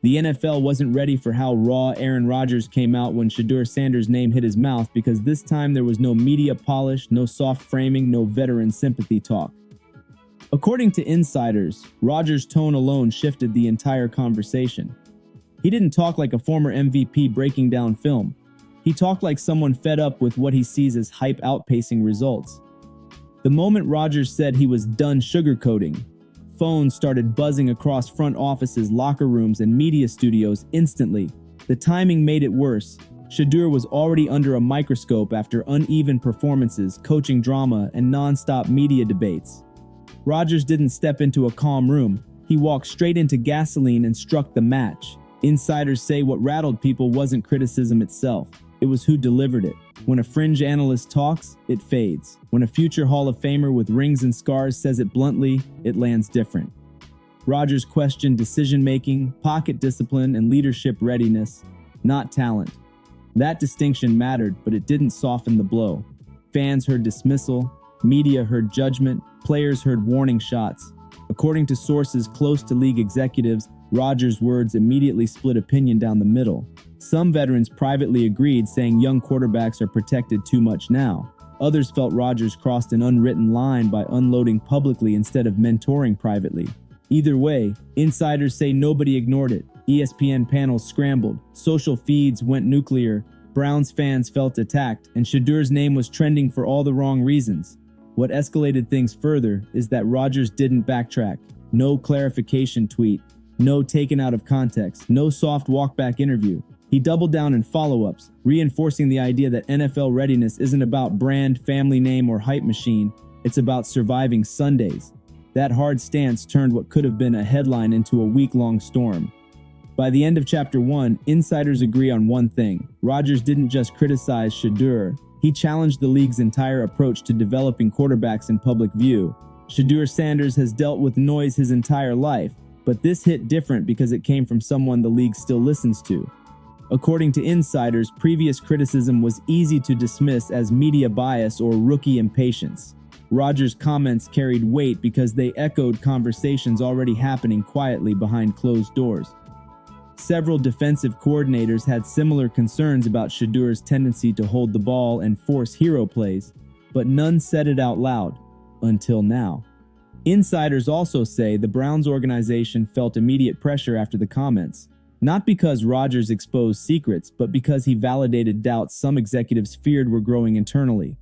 The NFL wasn't ready for how raw Aaron Rodgers came out when Shedeur Sanders' name hit his mouth, because this time there was no media polish, no soft framing, no veteran sympathy talk. According to insiders, Rodgers' tone alone shifted the entire conversation. He didn't talk like a former MVP breaking down film. He talked like someone fed up with what he sees as hype outpacing results. The moment Rodgers said he was done sugarcoating, phones started buzzing across front offices, locker rooms, and media studios instantly. The timing made it worse. Shedeur was already under a microscope after uneven performances, coaching drama, and non-stop media debates. Rodgers didn't step into a calm room. He walked straight into gasoline and struck the match. Insiders say what rattled people wasn't criticism itself. It was who delivered it. When a fringe analyst talks, it fades. When a future Hall of Famer with rings and scars says it bluntly, it lands different. Rodgers questioned decision-making, pocket discipline, and leadership readiness, not talent. That distinction mattered, but it didn't soften the blow. Fans heard dismissal, media heard judgment, players heard warning shots. According to sources close to league executives, Rodgers' words immediately split opinion down the middle. Some veterans privately agreed, saying young quarterbacks are protected too much now. Others felt Rodgers crossed an unwritten line by unloading publicly instead of mentoring privately. Either way, insiders say nobody ignored it. ESPN panels scrambled, social feeds went nuclear, Browns fans felt attacked, and Shedeur's name was trending for all the wrong reasons. What escalated things further is that Rodgers didn't backtrack. No clarification tweet, no taken out of context, no soft walkback interview. He doubled down in follow-ups, reinforcing the idea that NFL readiness isn't about brand, family name, or hype machine. It's about surviving Sundays. That hard stance turned what could have been a headline into a week-long storm. By the end of Chapter 1, insiders agree on one thing. Rodgers didn't just criticize Shedeur. He challenged the league's entire approach to developing quarterbacks in public view. Shedeur Sanders has dealt with noise his entire life, but this hit different because it came from someone the league still listens to. According to insiders, previous criticism was easy to dismiss as media bias or rookie impatience. Rodgers' comments carried weight because they echoed conversations already happening quietly behind closed doors. Several defensive coordinators had similar concerns about Shedeur's tendency to hold the ball and force hero plays, but none said it out loud, until now. Insiders also say the Browns organization felt immediate pressure after the comments. Not because Rodgers exposed secrets, but because he validated doubts some executives feared were growing internally.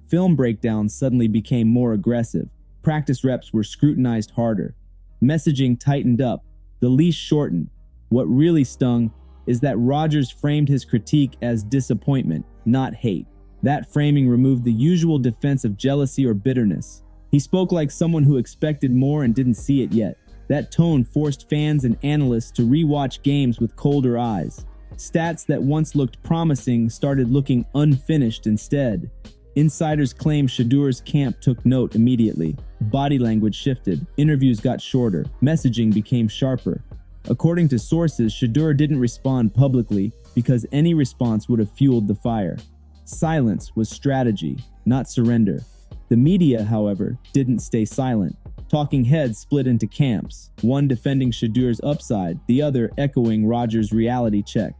Film breakdowns suddenly became more aggressive. Practice reps were scrutinized harder. Messaging tightened up. The leash shortened. What really stung is that Rodgers framed his critique as disappointment, not hate. That framing removed the usual defense of jealousy or bitterness. He spoke like someone who expected more and didn't see it yet. That tone forced fans and analysts to rewatch games with colder eyes. Stats that once looked promising started looking unfinished instead. Insiders claim Shedeur's camp took note immediately. Body language shifted, interviews got shorter, messaging became sharper. According to sources, Shedeur didn't respond publicly because any response would have fueled the fire. Silence was strategy, not surrender. The media, however, didn't stay silent. Talking heads split into camps, one defending Shedeur's upside, the other echoing Rodgers' reality check.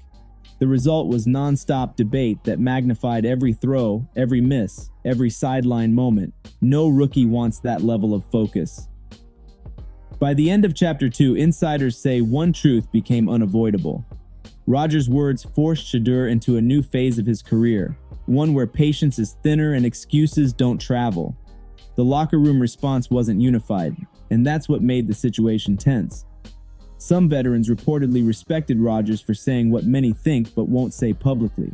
The result was non-stop debate that magnified every throw, every miss, every sideline moment. No rookie wants that level of focus. By the end of Chapter 2, insiders say one truth became unavoidable. Rodgers' words forced Shedeur into a new phase of his career, one where patience is thinner and excuses don't travel. The locker room response wasn't unified, and that's what made the situation tense. Some veterans reportedly respected Rodgers for saying what many think but won't say publicly.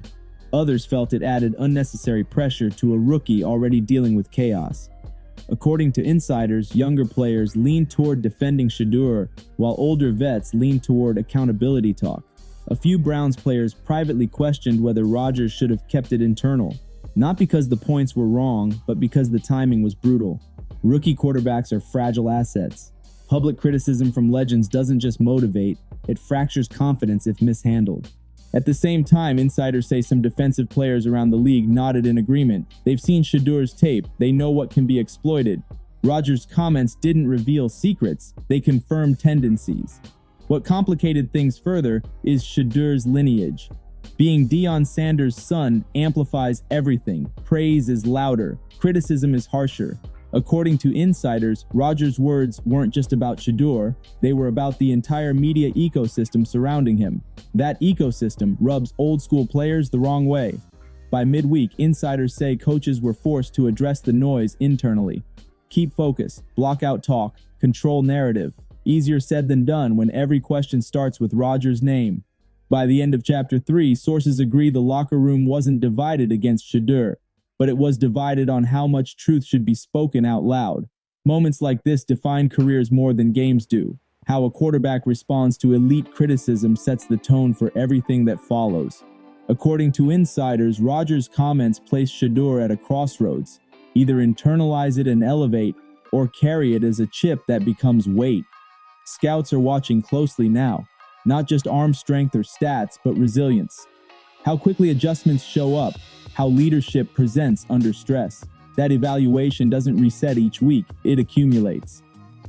Others felt it added unnecessary pressure to a rookie already dealing with chaos. According to insiders, younger players leaned toward defending Shedeur, while older vets leaned toward accountability talk. A few Browns players privately questioned whether Rodgers should have kept it internal. Not because the points were wrong, but because the timing was brutal. Rookie quarterbacks are fragile assets. Public criticism from legends doesn't just motivate, it fractures confidence if mishandled. At the same time, insiders say some defensive players around the league nodded in agreement. They've seen Shedeur's tape, they know what can be exploited. Rodgers' comments didn't reveal secrets, they confirmed tendencies. What complicated things further is Shedeur's lineage. Being Deion Sanders' son amplifies everything. Praise is louder, criticism is harsher. According to insiders, Rodgers' words weren't just about Shedeur, they were about the entire media ecosystem surrounding him. That ecosystem rubs old-school players the wrong way. By midweek, insiders say coaches were forced to address the noise internally. Keep focus, block out talk, control narrative. Easier said than done when every question starts with Rodgers' name. By the end of Chapter 3, sources agree the locker room wasn't divided against Shedeur, but it was divided on how much truth should be spoken out loud. Moments like this define careers more than games do. How a quarterback responds to elite criticism sets the tone for everything that follows. According to insiders, Rodgers' comments placed Shedeur at a crossroads. Either internalize it and elevate, or carry it as a chip that becomes weight. Scouts are watching closely now, not just arm strength or stats, but resilience. How quickly adjustments show up, how leadership presents under stress. That evaluation doesn't reset each week, it accumulates.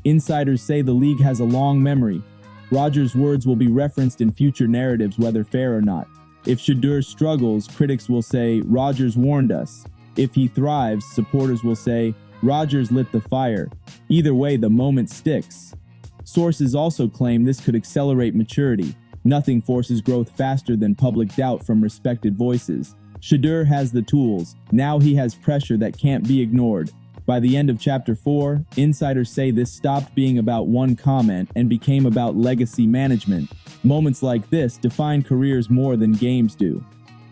Insiders say the league has a long memory. Rodgers' words will be referenced in future narratives, whether fair or not. If Shedeur struggles, critics will say, Rodgers warned us. If he thrives, supporters will say, Rodgers lit the fire. Either way, the moment sticks. Sources also claim this could accelerate maturity. Nothing forces growth faster than public doubt from respected voices. Shedeur has the tools. Now he has pressure that can't be ignored. By the end of Chapter 4, insiders say this stopped being about one comment and became about legacy management. Moments like this define careers more than games do.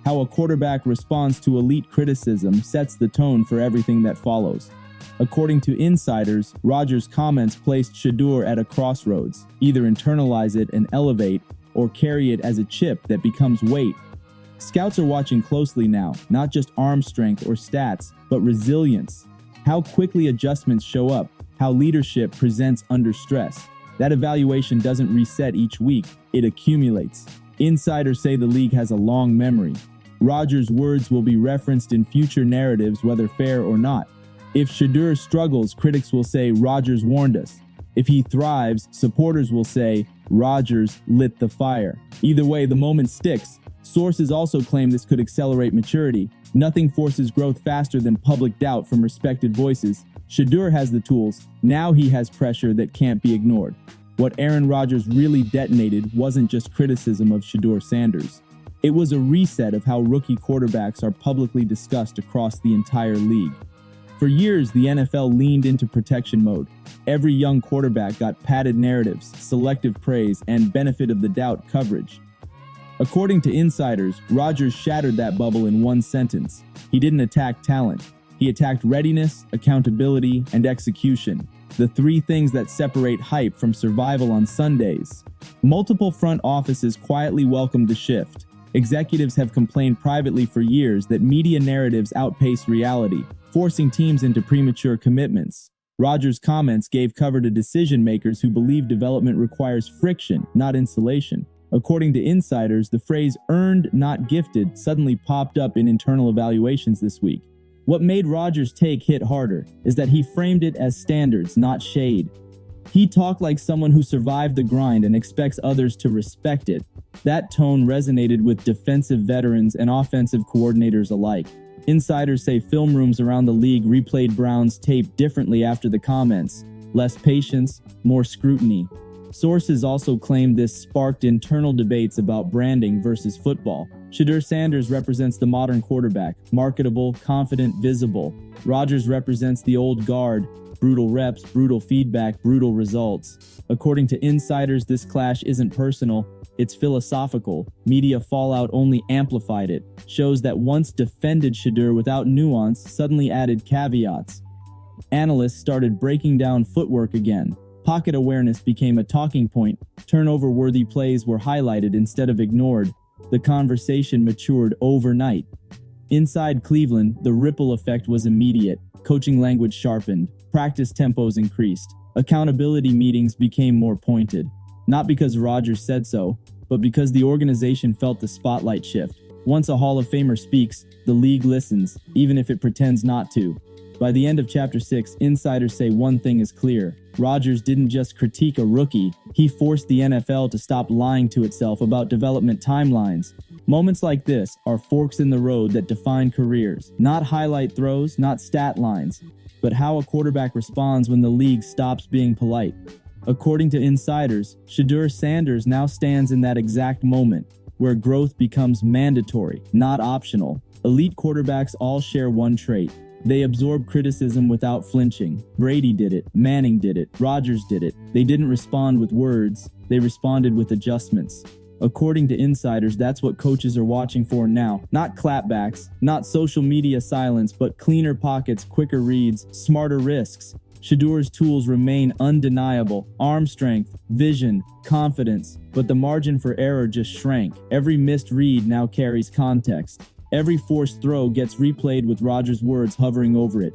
How a quarterback responds to elite criticism sets the tone for everything that follows. According to insiders, Rodgers' comments placed Shedeur at a crossroads. Either internalize it and elevate, or carry it as a chip that becomes weight. Scouts are watching closely now, not just arm strength or stats, but resilience. How quickly adjustments show up, how leadership presents under stress. That evaluation doesn't reset each week, it accumulates. Insiders say the league has a long memory. Rodgers' words will be referenced in future narratives, whether fair or not. If Shedeur struggles, critics will say Rodgers warned us. If he thrives, supporters will say Rodgers lit the fire. Either way, the moment sticks. Sources also claim this could accelerate maturity. Nothing forces growth faster than public doubt from respected voices. Shedeur has the tools. Now he has pressure that can't be ignored. What Aaron Rodgers really detonated wasn't just criticism of Shedeur Sanders. It was a reset of how rookie quarterbacks are publicly discussed across the entire league. For years, the NFL leaned into protection mode. Every young quarterback got padded narratives, selective praise, and benefit of the doubt coverage. According to insiders, Rodgers shattered that bubble in one sentence. He didn't attack talent. He attacked readiness, accountability, and execution. The three things that separate hype from survival on Sundays. Multiple front offices quietly welcomed the shift. Executives have complained privately for years that media narratives outpace reality, forcing teams into premature commitments. Rodgers' comments gave cover to decision-makers who believe development requires friction, not insulation. According to insiders, the phrase earned, not gifted suddenly popped up in internal evaluations this week. What made Rodgers' take hit harder is that he framed it as standards, not shade. He talked like someone who survived the grind and expects others to respect it. That tone resonated with defensive veterans and offensive coordinators alike. Insiders say film rooms around the league replayed Brown's tape differently after the comments. Less patience, more scrutiny. Sources also claim this sparked internal debates about branding versus football. Shedeur Sanders represents the modern quarterback, marketable, confident, visible. Rodgers represents the old guard, brutal reps, brutal feedback, brutal results. According to insiders, this clash isn't personal, it's philosophical. Media fallout only amplified it. Shows that once defended Shedeur without nuance suddenly added caveats. Analysts started breaking down footwork again. Pocket awareness became a talking point. Turnover-worthy plays were highlighted instead of ignored. The conversation matured overnight. Inside Cleveland, the ripple effect was immediate. Coaching language sharpened. Practice tempos increased. Accountability meetings became more pointed. Not because Rodgers said so, but because the organization felt the spotlight shift. Once a Hall of Famer speaks, the league listens, even if it pretends not to. By the end of Chapter 6, insiders say one thing is clear. Rodgers didn't just critique a rookie, he forced the NFL to stop lying to itself about development timelines. Moments like this are forks in the road that define careers. Not highlight throws, not stat lines, but how a quarterback responds when the league stops being polite. According to insiders, Shedeur Sanders now stands in that exact moment, where growth becomes mandatory, not optional. Elite quarterbacks all share one trait. They absorb criticism without flinching. Brady did it, Manning did it, Rodgers did it. They didn't respond with words, they responded with adjustments. According to insiders, that's what coaches are watching for now. Not clapbacks, not social media silence, but cleaner pockets, quicker reads, smarter risks. Shedeur's tools remain undeniable. Arm strength, vision, confidence, but the margin for error just shrank. Every missed read now carries context. Every forced throw gets replayed with Rodgers' words hovering over it.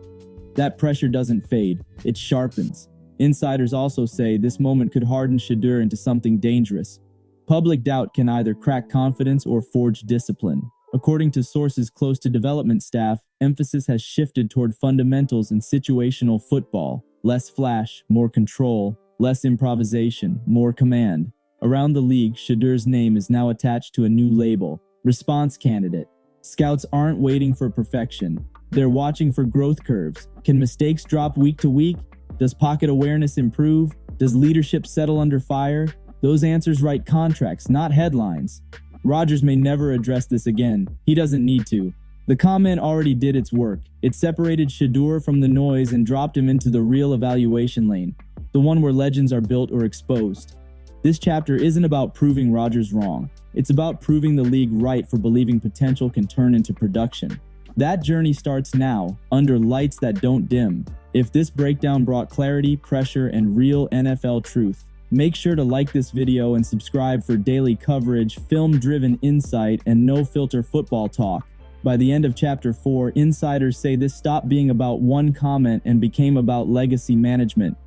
That pressure doesn't fade, it sharpens. Insiders also say this moment could harden Shedeur into something dangerous. Public doubt can either crack confidence or forge discipline. According to sources close to development staff, emphasis has shifted toward fundamentals in situational football. Less flash, more control, less improvisation, more command. Around the league, Shedeur's name is now attached to a new label: response candidate. Scouts aren't waiting for perfection. They're watching for growth curves. Can mistakes drop week to week? Does pocket awareness improve? Does leadership settle under fire? Those answers write contracts, not headlines. Rodgers may never address this again. He doesn't need to. The comment already did its work. It separated Shedeur from the noise and dropped him into the real evaluation lane, the one where legends are built or exposed. This chapter isn't about proving Rodgers wrong. It's about proving the league right for believing potential can turn into production. That journey starts now, under lights that don't dim. If this breakdown brought clarity, pressure, and real NFL truth, make sure to like this video and subscribe for daily coverage, film-driven insight, and no-filter football talk. By the end of Chapter 4, insiders say this stopped being about one comment and became about legacy management.